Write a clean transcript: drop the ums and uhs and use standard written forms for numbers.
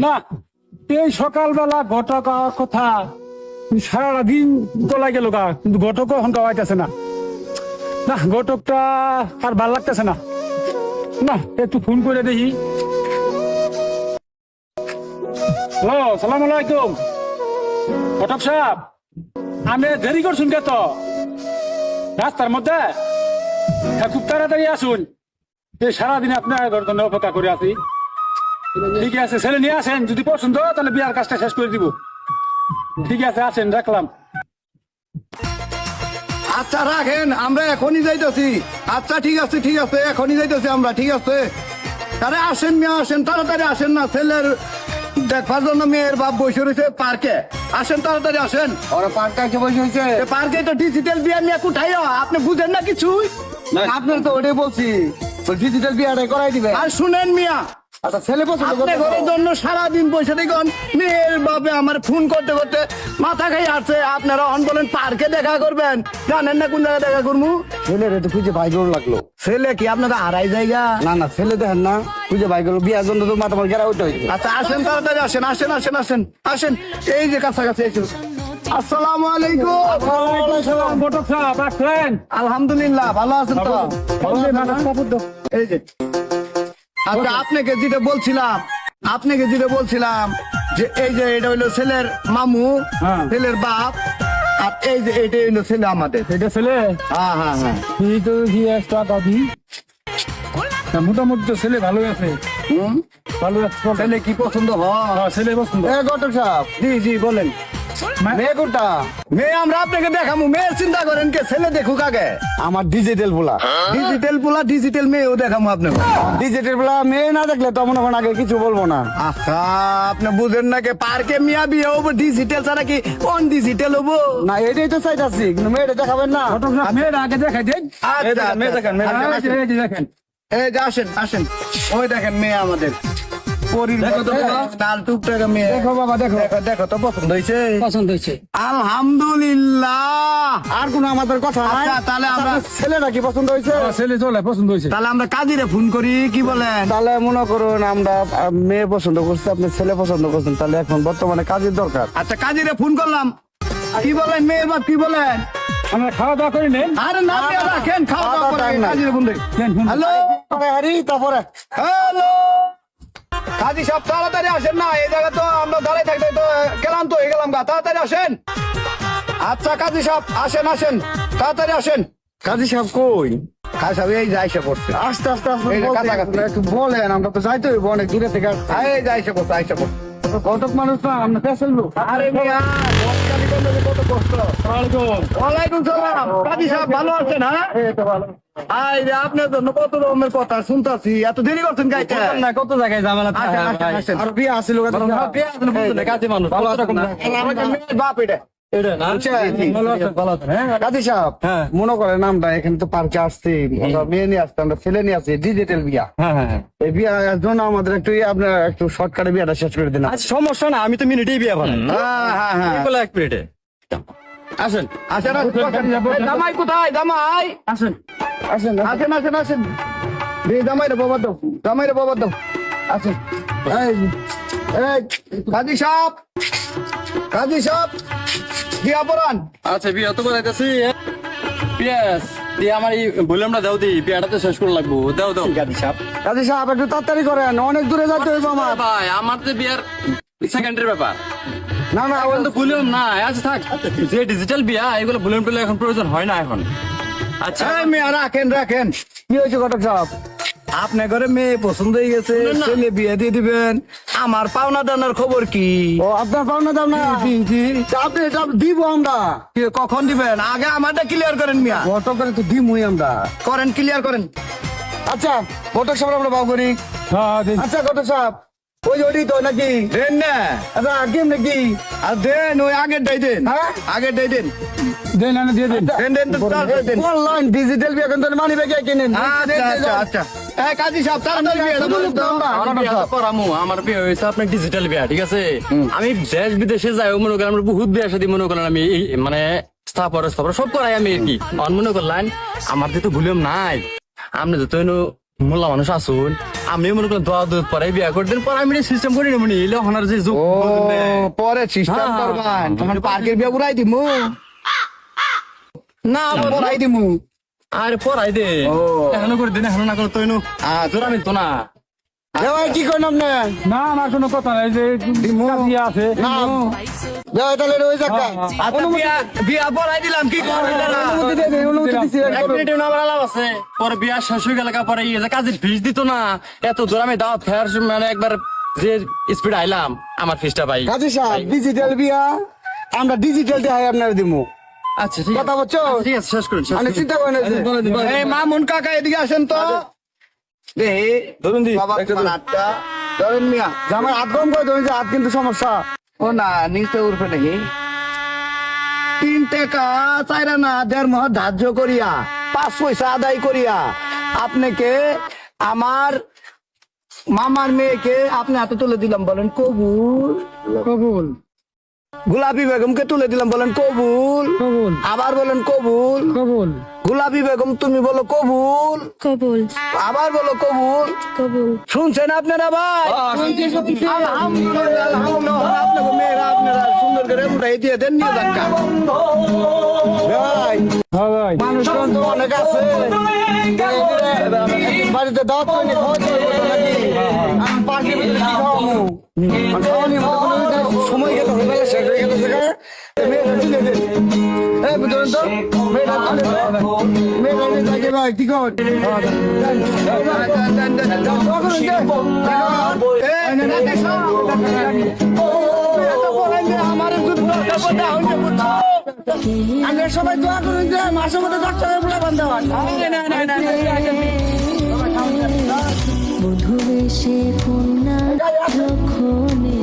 না এই সকালবেলা ঘটক হওয়ার কথা সারা দিন তোলা গেল গা, কিন্তু ঘটক এখন গাওয়াইতেছে না। না ঘটকটা আর ভাল লাগতেছে না। না একটু ফোন করে দেখি। হ্যালো, সালাম আলাইকুম ঘটক সাহেব, আমি দেরি করছুন কে তো রাস্তার মধ্যে? হ্যাঁ, খুব তাড়াতাড়ি আসুন। এই সারাদিন আপনার ঘর জন্য অপেক্ষা করে আছি। ঠিক আছে, ছেলে নিয়ে আসেন, যদি পছন্দ তাহলে বিয়ার কাজটা শেষ করে দিব। ঠিক আছে, আসেন, রাখলাম। আচ্ছা রাখেন, আমরা এখনই যাইতেছি। আচ্ছা ঠিক আছে ঠিক আছে, এখনই যাইতেছি আমরা। ঠিক আছে, আরে আসেন মেয়ে আসেন, তাড়াতাড়ি আসেন না, ছেলের দেখবার জন্য মেয়ের বাপ বসে রয়েছে পার্কে। আসেন তাড়াতাড়ি আসেন। ওরা পার্কে কে বসে হয়েছে? পার্কে তো ডিজিটাল বিয়ার নিয়ে কোথায় আপনি বুঝেন না কিছুই? আপনার তো ওটাই বলছি, ডিজিটাল বিয়ারে করাই দিবে। আর শুনেন মিয়া, আচ্ছা ছেলে পছন্দ আপনি করতে ঘরের জন্য সারাদিন বসে দেখুন, মেয়ের বাপে আমার ফোন করতে করতে মাথা খাই আসছে। আপনারা অন বলেন পার্কে দেখা করবেন, জানেন না কোন জায়গায় দেখা করবো? ছেলের তো খুঁজে ভাই গরু লাগলো। ছেলে কি আপনাদের হারাই জায়গা? না না, ছেলে দেখেন না, খুঁজে ভাই গরু বিয়ার জন্য তো মাথা মার গেরা উঠতে হয়েছে। আচ্ছা আসেন তাড়াতাড়ি আসেন, আসেন আসেন আসেন আসেন, এই যে কাছাকাছি এসে। আসসালামু আলাইকুম। ঘটক সাহেব আসলেন? আলহামদুলিল্লাহ, ভালো আছেন তো? এই যে আচ্ছা, আপনাকে যেটা বলছিলাম যে এই যে এটা হইলো ছেলের মামু, হ্যাঁ। ছেলের বাপ, আর এই যে এটা হইলো ছেলে আমাদের। এটা ছেলে? হ্যাঁ হ্যাঁ হ্যাঁ। এই তো একটা দাবি। মোটামুটি তো ছেলে ভালোই আছে, হুম, ভালো আছে। ছেলে কি পছন্দ হয়? হ্যাঁ, ছেলে পছন্দ। এ ঘটক সাহেব, জি জি বলেন। মেয়ে কোনটা? মেয়ে আমরা আপনাকে দেখাবো, মেয়ের চিন্তা করেন কে, ছেলে দেখুক আগে। আমার ডিজিটাল বলা। ডিজিটাল পোলা, ডিজিটাল মেয়েও দেখাবো আপনাকে। ডিজিটাল বলা মেয়ে না দেখলে তো মনে করেন আগে কিছু বলবো না। আচ্ছা, আপনি বুঝেন না কে, পার্কে মিয়া বিয়ে হবো ডিজিটাল ছাড়া কি অন ডিজিটাল হবো? না এটাই তো চাইতাছি, কিন্তু মেয়েটা দেখাবেন না। ঘটক সাহেব, মেয়ের আগে দেখাই দেন। আচ্ছা, মেয়ে দেখেন, মেয়ে দেখেন। আচ্ছা, এই যে দেখেন। এই যে আসেন আসেন, ওই দেখেন মেয়ে আমাদের পরীর দেখো তো বাবা। লাল টুকটাকা মেয়ে। দেখো বাবা, দেখো। দেখো দেখো তো পছন্দ হয়েছে? পছন্দ হয়েছে। আলহামদুলিল্লাহ। আর কোনো আমাদের কথা নাই। আচ্ছা, তাহলে আমরা ছেলেটা কি পছন্দ হয়েছে? ছেলে চলে পছন্দ হয়েছে। তাহলে আমরা কাজীরে ফোন করি, কি বলেন? তাহলে মনে করুন আমরা মেয়ে পছন্দ করছি, আপনি ছেলে পছন্দ করছেন, তাহলে এখন বর্তমানে কাজের দরকার। আচ্ছা কাজীরে ফোন করলাম, কি বলেন মেয়ের বাপ, কি বলেন? আমরা খাওয়া দাওয়া করে নেন। আরে না মেয়ে রাখেন, খাওয়া দাওয়া করে time নাই। কাজীরে ফোন দেই। হ্যালো তারপরে হ্যালো, কাজী সব তাড়াতাড়ি আসেন না, এই জায়গা তো আমরা দাঁড়াই থাকতে তো ক্লান্ত হয়ে গেলাম গা, তাড়াতাড়ি আসেন। আচ্ছা কাজী সব আসেন আসেন, তাড়াতাড়ি আসেন। কাজী সাহেব কই? কাজী সাহেব এই যে আইসা পড়ছে। আস্তে আস্তে আস্তে এই যে বলতে কাছাকাছি। হবে, একটু বলেন, আমরা তো যাইতে হইব অনেক দূরে থেকে। এই যে আইসা পড়ছে, আইসা পড়ছে। ঘটক মানুষ না, আমরা পেশাল লোক। আরে মিয়া, বসকালি করলে যে কত কষ্ট। আসসালামু ওয়ালাইকুম সালাম। কাজী সাহেব ভালো আছেন? হ্যাঁ, আই রে আপনার জন্য কত রকমের কথা শুনতাছি, এত দেরি করছেন গাইতে? কত জায়গায় ঝামেলা থাকে আসেন, আসেন, আসেন। আর বিয়ে আসছিল কাজে মানুষ ভালো আছেন না? আমাদের মেয়ের বাপ এটা। এটা না ভালো আছে, ভালো আছে। হ্যাঁ কাজী সাহেব, হ্যাঁ। মনে করেন আমরা এখানে তো পার্কে আসছি, আমরা মেয়ে নিয়ে আসছি, আমরা ছেলে নিয়ে আসছি, ডিজিটাল বিয়া। হ্যাঁ হ্যাঁ। এই বিয়ার জন্য আমাদের একটু আপনার একটু শর্টকাটে বিয়াটা শেষ করে দিন। আচ্ছা সমস্যা না, আমি তো মিনিটেই বিয়ে বানাই। হ্যাঁ হ্যাঁ হ্যাঁ, বলে 1 মিনিটে আসেন। আসেন আসেন। এই জামাই কোথায়? জামাই আসেন আসেন আসেন আসেন আসেন। এই জামাই রে বাবা দাও, জামাই রে বাবা দাও, আসেন। এই এই কাজী সাহেব, কাজী সাহেব বিয়া পড়ান। আচ্ছা বিয়া তো বানাইতেছি পিয়াস দিয়ে আমার এই বললাম না দাও দি বিয়াটা তো শেষ করে লাগবো, দাও দাও। কাজী সাহেব একটু তাড়াতাড়ি করেন, অনেক দূরে যাইতে হইব আমার। ভাই আমার তো বিয়ার সেকেন্ডের ব্যাপার, না না এখন তো বললাম না। আচ্ছা থাক, যে ডিজিটাল বিয়া এগুলো বললাম টুলে এখন প্রয়োজন হয় না এখন। আচ্ছা এই মেয়ে রাখেন রাখেন। কি হয়েছে ঘটক সাহেব? আপনার ঘরে মেয়ে পছন্দ হয়ে গেছে, শুনুন না। ছেলে বিয়ে দিয়ে দিবেন। আমার পাওনা দানার খবর কি? ও আপনার পাওনা দাম না? জি জি। তা আপনি এটা দিব আমরা। কি, কখন দিবেন? আগে আমারটা ক্লিয়ার করেন মিয়া। ঘটকের তো দিমই আমরা। করেন, ক্লিয়ার করেন। আচ্ছা ঘটক সাহেব আমরা বাউ করি। হ্যাঁ দিন। আচ্ছা ঘটক সাহেব, ওই যে ওটি তো নাকি? দেন না, আচ্ছা কেম নাকি? আর দেন ওই আগের ডাই দেন, হ্যাঁ? আগের ডাই দেন। দেন না দিয়ে দিন। দেন দেন তো তাড়াতাড়ি দেন। অনলাইন ডিজিটাল বিয়া কিন্তু মানি ব্যাগে কিনেন। আচ্ছা আচ্ছা আচ্ছা। এই কাজী সাহেব তাড়াতাড়ি বিয়েটা বলুন তো। আমার বিয়া তো করামু, আমার বিয়ে হয়েছে আপনার ডিজিটাল বিয়া, ঠিক আছে? আমি দেশ বিদেশে যাই, মনে করেন আমরা বহুত বিয়া সাথে মনে করেন আমি মানে স্থাপর সব করাই আমি আর কি। মনে করলেন আমার তো ভুলিয়ম নাই, আপনি যত মোল্লা মানুষ আসুন আমি মনে করেন দোয়া দুধ পরে বিয়া করতেন পরে আমি সিস্টেম করি না মনে এলে হনার যে যুগ ও পরে সিস্টেম হ্যাঁ। করবান তখন পার্কের বিয়ে উড়াই দিমু না উড়াই দিমু আর পড়াই দে ও। এখনো করে দিন এখনো না করে তুই জোরা মিলতো না ভাই কি করেন আপনি না আমার কোনো কথা নাই যে কাজী আছে না ভাই তাহলে ওই জায়গা আচ্ছা বিয়া পড়াই দিলাম কি করবি অনুমতি দিয়ে দেন, অনুমতি দিছি এক মিনিট না আমার লাভ আছে পরে বিয়া শেষ হয়ে গেলে পরে ইয়ে যে কাজের ফিস দিত না এত জোর আমি দাওয়াত খাওয়ার সময় মানে একবার যে স্পিড আইলাম আমার ফিসটা পাই কাজী সাহেব ডিজিটাল বিয়া আমরা ডিজিটাল দেখাই আপনার দিমু আচ্ছা ঠিক কথা আছে বলছো ঠিক আছে শেষ করুন শেষ আমি করুন। চিন্তা করেন এই মামুন কাকা এদিকে আসেন তো দেহি ধরুন দি বাবা তোমার হাতটা ধরেন মিয়া আমার হাত গরম করে ধরুন যে হাত কিন্তু সমস্যা ও না নিচে উঠবে নাকি 3 টাকা চাইরা না 1.5 মাস ধার্য করিয়া 5 পয়সা আদায় করিয়া আপনাকে আমার মামার মেয়েকে আপনি হাতে তুলে দিলাম বলেন কবুল কবুল গোলাপি বেগমকে তুলে দিলাম বলেন কবুল কবুল আবার বলেন কবুল কবুল গোলাপি বেগম তুমি বলো কবুল কবুল আবার বলো কবুল কবুল শুনছেন আপনারা ভাই আলহামদুলিল্লাহ, আলহামদুলিল্লাহ, আপনাকে মেয়েরা আপনারা সুন্দর করে উঠাই দিয়ে দেন নিয়ে যান গা। ভাই হ্যাঁ ভাই মানুষজন তো অনেক আছে বাড়িতে দাওয়াত করে নিয়ে খাওয়াতে হবে তো নাকি? আমি পার্কের ভিতরে কি খাওয়াবো? আর খাওয়ানোর মতো কোনো সময় গেছে বেলা শেষ হয়ে গেছে সেখানে। এই মেয়েরা তুলে দেন। এই বুঝলেন তো? মেয়েরা তুলে দেন। মেয়েরা নিয়ে যাকে ভাই, কি খবর? দেন, দেন, দেন, দেন। দোয়া করুন, দেন। এই, রাকেশ সাহেব। এত বলেন যে আমার একটু দরকার পড়ে আউন্ডে বুঝছো? আমরা সবাই দোয়া করুন যে মাসের মধ্যে 10 টাকা করে বান্ধা হয়। মধুবেশে কন্যা লক্ষণে